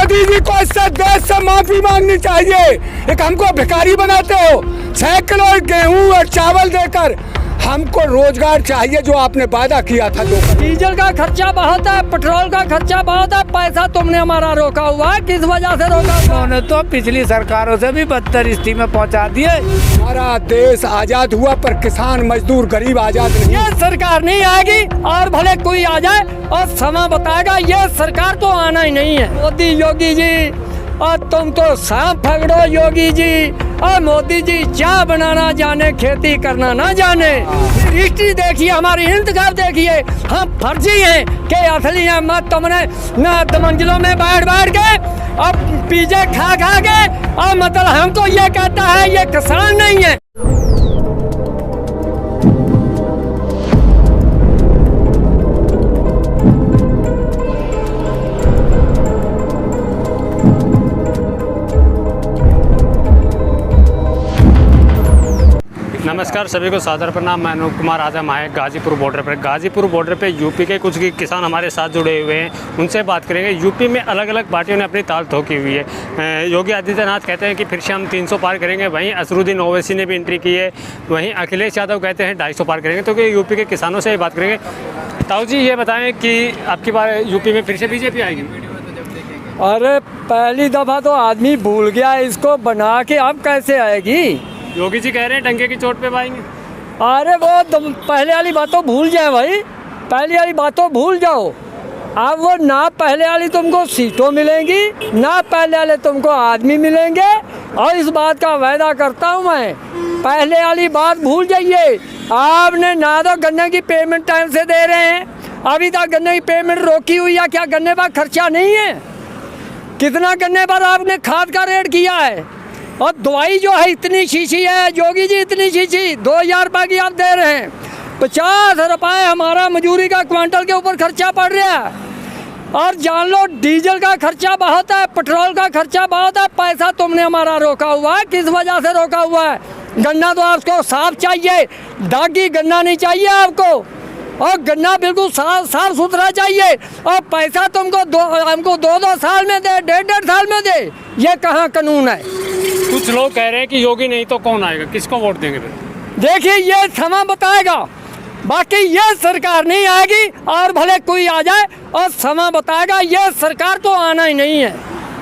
मोदी जी को इससे देश से माफी मांगनी चाहिए। एक हमको भिखारी बनाते हो, 6 किलो गेहूं और चावल देकर। हमको रोजगार चाहिए जो आपने वादा किया था। डीजल का खर्चा बहुत है, पेट्रोल का खर्चा बहुत है, पैसा तुमने हमारा रोका हुआ है, किस वजह से रोका? उन्होंने तो पिछली सरकारों से भी बदतर स्थिति में पहुंचा दिए। हमारा देश आजाद हुआ पर किसान मजदूर गरीब आजाद नहीं। ये सरकार नहीं आएगी और भले कोई आ जाए और समय बताएगा, ये सरकार तो आना ही नहीं है। मोदी योगी जी और तुम तो सांप पकड़ो योगी जी, और मोदी जी चाय बनाना जाने, खेती करना ना जाने। हिस्ट्री देखिए, हमारी इंतखाब देखिए, हम फर्जी हैं कि असली हैं। मत तुमने मंजिलों में बैठ के अब पिज्जे खा के और मतलब हमको ये कहता है ये किसान नहीं है। नमस्कार सभी को सादर प्रणाम। मैं अनूप कुमार। आज हम आए गाजीपुर बॉर्डर पे यूपी के कुछ किसान हमारे साथ जुड़े हुए हैं, उनसे बात करेंगे। यूपी में अलग अलग पार्टियों ने अपनी ताल ठोकी हुई है। योगी आदित्यनाथ कहते हैं कि फिर से हम 300 पार करेंगे, वहीं असरुद्दीन ओवैसी ने भी एंट्री की है, वहीं अखिलेश यादव कहते हैं 250 पार करेंगे। तो यूपी के किसानों से बात करेंगे। ताऊ जी ये बताएं कि आपकी बार यूपी में फिर से बीजेपी आएगी? अरे पहली दफा तो आदमी भूल गया, इसको बना के अब कैसे आएगी? योगी जी कह रहे हैं डंके की चोट पे पाएंगे। अरे वो पहले वाली बातों भूल जाए भाई, पहले वाली बातों भूल जाओ। अब वो ना पहले वाली तुमको सीटों मिलेंगी, ना पहले वाले तुमको आदमी मिलेंगे। और इस बात का वायदा करता हूँ मैं, पहले वाली बात भूल जाइए। आपने ना तो गन्ने की पेमेंट टाइम से दे रहे हैं, अभी तक गन्ने की पेमेंट रोकी हुई है। क्या गन्ने पर खर्चा नहीं है? कितना गन्ने पर आपने खाद का रेट किया है? और दवाई जो है इतनी शीशी है योगी जी, इतनी शीशी 2000 रुपये की आप दे रहे हैं। 50 रुपये हमारा मजूरी का क्विंटल के ऊपर खर्चा पड़ रहा है। और जान लो डीजल का खर्चा बहुत है, पेट्रोल का खर्चा बहुत है, पैसा तुमने हमारा रोका हुआ है, किस वजह से रोका हुआ है? गन्ना तो आपको साफ चाहिए, दागी गन्ना नहीं चाहिए आपको, और गन्ना बिल्कुल साफ सुथरा चाहिए। और पैसा तुमको हमको 2 साल में दे, 1.5 साल में दे, ये कहाँ कानून है? कुछ लोग कह रहे हैं कि योगी नहीं तो कौन आएगा, किसको वोट देंगे फिर? देखिए ये समय बताएगा, बाकी ये सरकार नहीं आएगी और भले कोई आ जाए और समय बताएगा, ये सरकार तो आना ही नहीं है।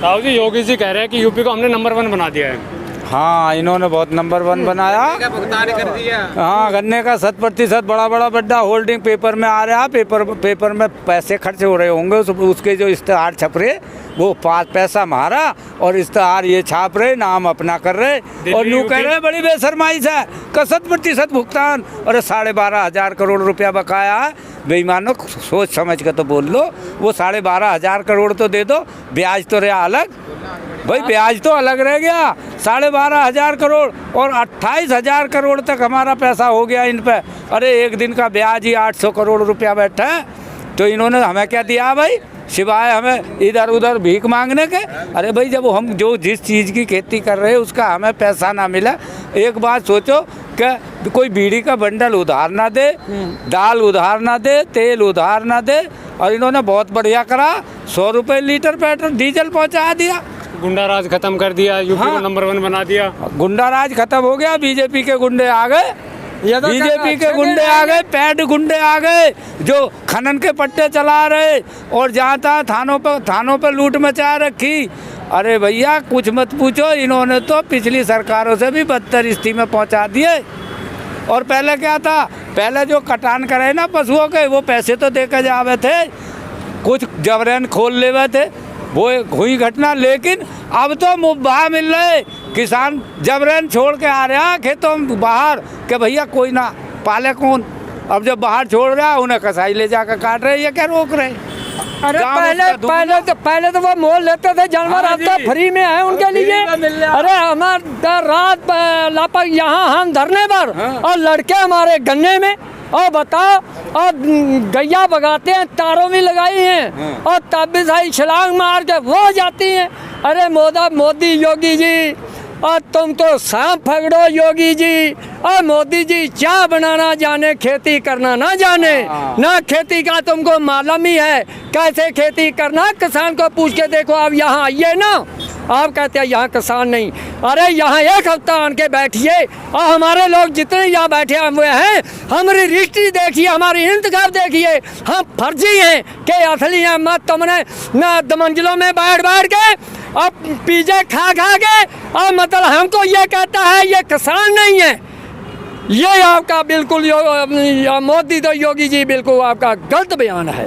राहुल जी योगी जी कह रहे हैं कि यूपी को हमने नंबर 1 बना दिया है। हाँ, इन्होंने बहुत नंबर 1 बनाया। भुगतान कर दिया। हाँ, गन्ने का 100% बड़ा बड़ा होल्डिंग पेपर में आ रहा। पेपर में पैसे खर्च हो रहे होंगे, उसके जो इश्तेहार छप रहे वो पैसा हमारा, और इश्तेहार ये छाप रहे, नाम अपना कर रहे और यूँ कह रहे बड़ी बेशर्माई से का 100% भुगतान। और 12,500 करोड़ रुपया बकाया है। बेईमानों, सोच समझ के तो बोल लो। वो 12,500 करोड़ तो दे दो, ब्याज तो रहा अलग भाई, ब्याज तो अलग रह गया। 12,500 करोड़ और 28,000 करोड़ तक हमारा पैसा हो गया इन पे। अरे एक दिन का ब्याज ही 800 करोड़ रुपया बैठा है। तो इन्होंने हमें क्या दिया भाई, सिवाय हमें इधर उधर भीख मांगने के? अरे भाई जब हम जो जिस चीज़ की खेती कर रहे हैं उसका हमें पैसा ना मिला। एक बात सोचो कि कोई बीड़ी का बंडल उधार ना दे, दाल उधार ना दे, तेल उधार ना दे, और इन्होंने बहुत बढ़िया करा, 100 रुपये लीटर पेट्रोल डीजल पहुँचा दिया। गुंडा राज खत्म कर दिया, यूपी को नंबर 1 बना दिया। गुंडा राज खत्म हो गया, बीजेपी के गुंडे आ गए, बीजेपी के गुंडे आ गए, पैड गुंडे आ गए जो खनन के पट्टे चला रहे और जहाँ तहाँ थानों पर लूट मचा रखी। अरे भैया कुछ मत पूछो, इन्होंने तो पिछली सरकारों से भी बदतर स्थिति में पहुँचा दिए। और पहले क्या था, पहले जो कटान करे ना पशुओं के, वो पैसे तो देकर जावे थे, कुछ जबरन खोल लेवे थे, वो हुई घटना। लेकिन अब तो मुफ्त मिल रहे, किसान जबरन छोड़ के आ रहा खेतों में बाहर कि भैया कोई ना पाले कौन। अब जब बाहर छोड़ रहा है उन्हें कसाई ले जाकर काट रहे, ये क्या रोक रहे? अरे पहले तो वो मोल लेते थे जानवर, अब तो फ्री में है उनके लिए। अरे हमारे रात लापा यहाँ हम धरने पर और लड़के हमारे गन्ने में, और बताओ, और गैया भगाते हैं, तारों में लगाई हैं, और तब भी सही छलांग मार के वो जाती हैं। अरे मोदी योगी जी और तुम तो सांप पकड़ो योगी जी। और मोदी जी चाय बनाना जाने, खेती करना ना जाने। ना खेती का तुमको मालूम ही है कैसे खेती करना। किसान को पूछ के देखो, आप यहाँ आइए ना, आप कहते हैं यहाँ किसान नहीं। अरे यहाँ एक हफ्ता आन के बैठिए और हमारे लोग जितने यहाँ बैठे हुए हैं, हमारी रिश्ती देखिए, हमारी इंतखाब देखिए। हम फर्जी हैं कि असली हैं। मत तुमने ना मंजिलों में बैठ के और पिज्जा खा के और मतलब हमको ये कहता है ये किसान नहीं है। ये आपका बिल्कुल मोदी तो योगी जी बिल्कुल आपका गलत बयान है।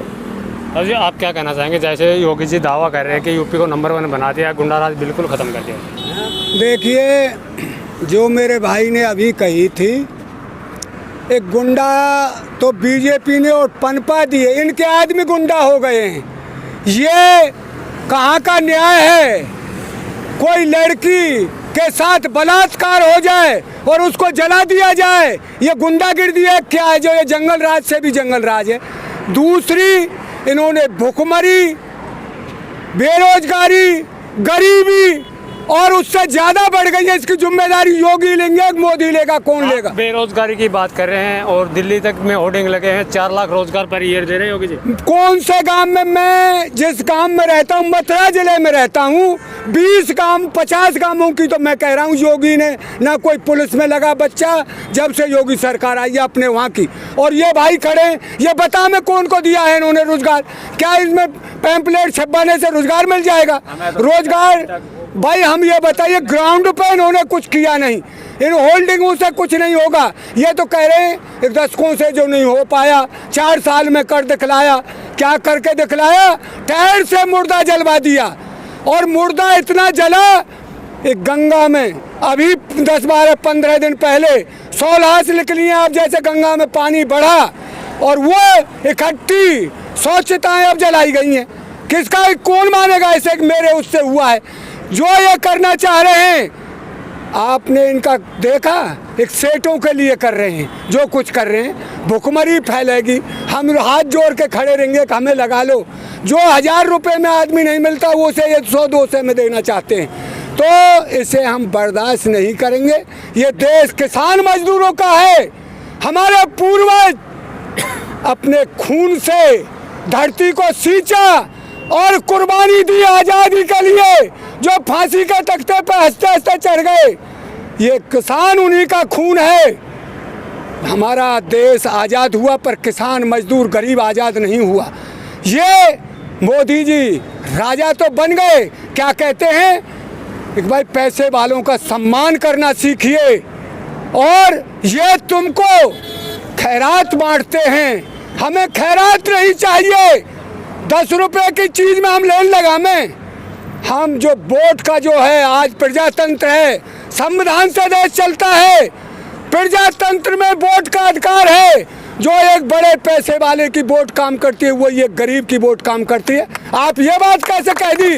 अब जी आप क्या कहना चाहेंगे, जैसे योगी जी दावा कर रहे हैं कि यूपी को नंबर 1 बना दिया, गुंडाराज बिल्कुल ख़त्म कर दिया। देखिए, जो मेरे भाई ने अभी कही थी, एक गुंडा तो बीजेपी ने और पनपा दिए, इनके आदमी गुंडा हो गए हैं। ये कहाँ का न्याय है? कोई लड़की के साथ बलात्कार हो जाए और उसको जला दिया जाए, ये गुंडागिर्दी है क्या है? जो ये जंगल राज से भी जंगल राज है। दूसरी, इन्होंने भुखमरी, बेरोजगारी, गरीबी और उससे ज्यादा बढ़ गई है। इसकी जिम्मेदारी योगी लेंगे, मोदी लेगा, कौन लेगा? बेरोजगारी की बात कर रहे हैं और दिल्ली तक में होर्डिंग लगे हैं, 4 लाख रोजगार पर ईयर दे रहे हैं योगी जी। कौन से गांव में? मैं जिस गांव में रहता हूँ, मथुरा जिले में रहता हूँ, 20 गांव 50 गांवों की तो मैं कह रहा हूँ योगी ने ना कोई पुलिस में लगा बच्चा जब से योगी सरकार आई है अपने वहाँ की। और ये भाई खड़े, ये बता मैं कौन को दिया है इन्होंने रोजगार? क्या इसमें पैम्पलेट छपवाने से रोजगार मिल जाएगा? रोजगार भाई हम ये बताइए, ग्राउंड पे इन्होंने कुछ किया नहीं, इन होल्डिंगों से कुछ नहीं होगा। ये तो कह रहे हैं एक दशकों से जो नहीं हो पाया, 4 साल में कर दिखलाया। क्या करके दिखलाया? टायर से मुर्दा जलवा दिया। और मुर्दा इतना जला, एक गंगा में अभी 10, 12, 15 दिन पहले 100 लाश निकली हैं। अब जैसे गंगा में पानी बढ़ा और वो इकट्ठी 100 चिताएं अब जलाई गई हैं। किसका, कौन मानेगा इसे? मेरे उससे हुआ है। जो ये करना चाह रहे हैं, आपने इनका देखा, एक सेठों के लिए कर रहे हैं जो कुछ कर रहे हैं। भुखमरी फैलेगी, हम हाथ जोड़ के खड़े रहेंगे कि हमें लगा लो। जो 1000 रुपये में आदमी नहीं मिलता वो उसे 100-200 में देना चाहते हैं, तो इसे हम बर्दाश्त नहीं करेंगे। ये देश किसान मजदूरों का है। हमारे पूर्वज अपने खून से धरती को सींचा और कुर्बानी दी आज़ादी के लिए, जो फांसी के तख्ते पर हंसते हंसते चढ़ गए। ये किसान उन्हीं का खून है। हमारा देश आज़ाद हुआ पर किसान मजदूर गरीब आज़ाद नहीं हुआ। ये मोदी जी राजा तो बन गए, क्या कहते हैं एक भाई पैसे वालों का सम्मान करना सीखिए। और ये तुमको खैरात बांटते हैं, हमें खैरात नहीं चाहिए। 10 रुपए की चीज़ में हम लेन लगामें। हम जो वोट का जो है, आज प्रजातंत्र है, संविधान से देश चलता है। प्रजातंत्र में वोट का अधिकार है। जो एक बड़े पैसे वाले की वोट काम करती है, वो ये गरीब की वोट काम करती है। आप ये बात कैसे कह दी?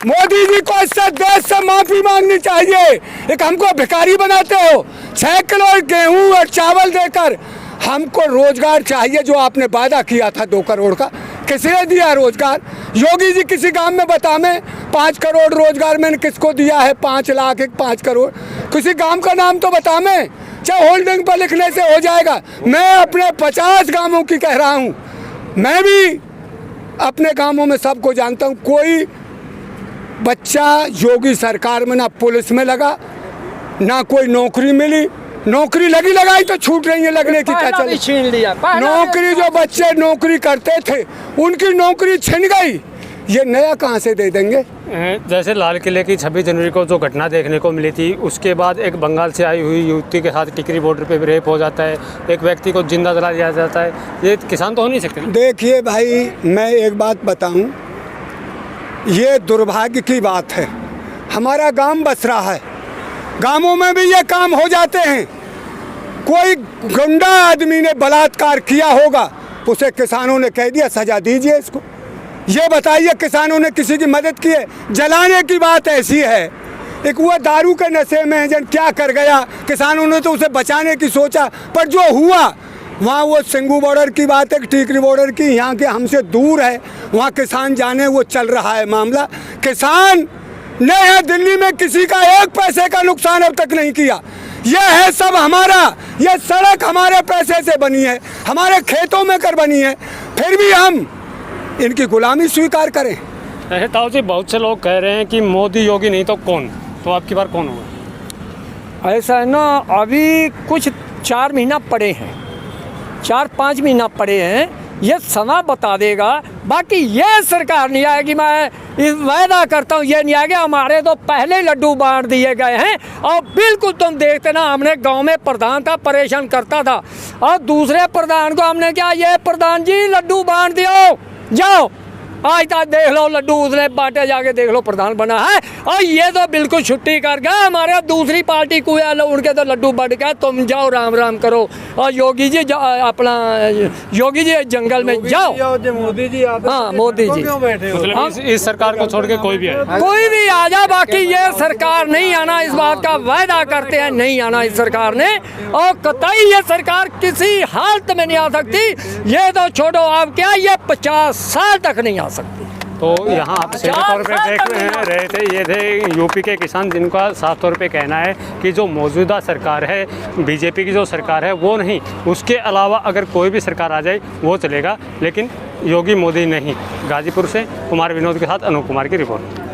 मोदी जी को इससे देश से माफी मांगनी चाहिए। एक हमको भिखारी बनाते हो। 6 किलो गेहूं और चावल देकर हमको रोजगार चाहिए, जो आपने वादा किया था 2 करोड़ का। किसने दिया रोजगार? योगी जी किसी गांव में बता में 5 करोड़ रोजगार मैंने किसको दिया है? 5 लाख 5 करोड़। किसी गांव का नाम तो बता में, चाहे होल्डिंग पर लिखने से हो जाएगा। मैं अपने 50 गांवों की कह रहा हूं, मैं भी अपने गांवों में सबको जानता हूं। कोई बच्चा योगी सरकार में ना पुलिस में लगा, ना कोई नौकरी मिली। नौकरी लगी लगाई तो छूट रही है, लगने की क्या चले। छीन लिया नौकरी, जो बच्चे नौकरी करते थे उनकी नौकरी छिन गई। ये नया कहाँ से दे देंगे? जैसे लाल किले की 26 जनवरी को जो घटना देखने को मिली थी, उसके बाद एक बंगाल से आई हुई युवती के साथ टिकरी बॉर्डर पे रेप हो जाता है, एक व्यक्ति को जिंदा जला दिया जाता है। ये किसान तो हो नहीं सकते। देखिए भाई, मैं एक बात बताऊं, ये दुर्भाग्य की बात है। हमारा गांव बस रहा है, गांवों में भी ये काम हो जाते हैं। कोई गुंडा आदमी ने बलात्कार किया होगा, उसे किसानों ने कह दिया सजा दीजिए इसको। ये बताइए किसानों ने किसी की मदद की है? जलाने की बात ऐसी है। एक वो दारू के नशे में जन क्या कर गया, किसानों ने तो उसे बचाने की सोचा, पर जो हुआ वहाँ वो सिंगू बॉर्डर की बात है, टीकरी बॉर्डर की, यहाँ के हमसे दूर है, वहाँ किसान जाने वो चल रहा है मामला। किसान नया दिल्ली में किसी का एक पैसे का नुकसान अब तक नहीं किया। यह है सब हमारा, यह सड़क हमारे पैसे से बनी है, हमारे खेतों में कर बनी है, फिर भी हम इनकी गुलामी स्वीकार करें। ताऊ जी, बहुत से लोग कह रहे हैं कि मोदी योगी नहीं तो कौन, तो आपकी बार कौन होगा? ऐसा है ना, अभी कुछ 4 महीना पड़े हैं, 4-5 महीना पड़े हैं, ये समय बता देगा। बाकी ये सरकार नहीं आएगी, मैं इस वायदा करता हूँ ये नहीं आएगी। हमारे तो पहले लड्डू बांट दिए गए हैं और बिल्कुल तुम देखते ना, हमने गांव में प्रधान था, परेशान करता था, और दूसरे प्रधान को हमने क्या, ये प्रधान जी लड्डू बांट दियो, जाओ आज तक देख लो लड्डू उसने बांटे, जाके देख लो प्रधान बना है। और ये तो बिल्कुल छुट्टी कर गया, हमारे दूसरी पार्टी को उनके तो लड्डू बढ़ गया, तुम जाओ राम राम करो। और योगी जी अपना योगी जी जंगल में जाओ, मोदी जी हाँ मोदी जी, मतलब इस सरकार को छोड़ के कोई भी आए, कोई भी आ जा, बाकी ये सरकार नहीं आना, इस बात का वायदा करते हैं, नहीं आना इस सरकार ने, और कतई ये सरकार किसी हालत में नहीं आ सकती। ये तो छोड़ो, आप क्या, ये 50 साल तक नहीं आ सकती। तो यहाँ आप सीधे तौर पे देख रहे थे, ये थे यूपी के किसान, जिनका साफ तौर पे कहना है कि जो मौजूदा सरकार है, बीजेपी की जो सरकार है वो नहीं, उसके अलावा अगर कोई भी सरकार आ जाए वो चलेगा, लेकिन योगी मोदी नहीं। गाजीपुर से कुमार विनोद के साथ अनूप कुमार की रिपोर्ट।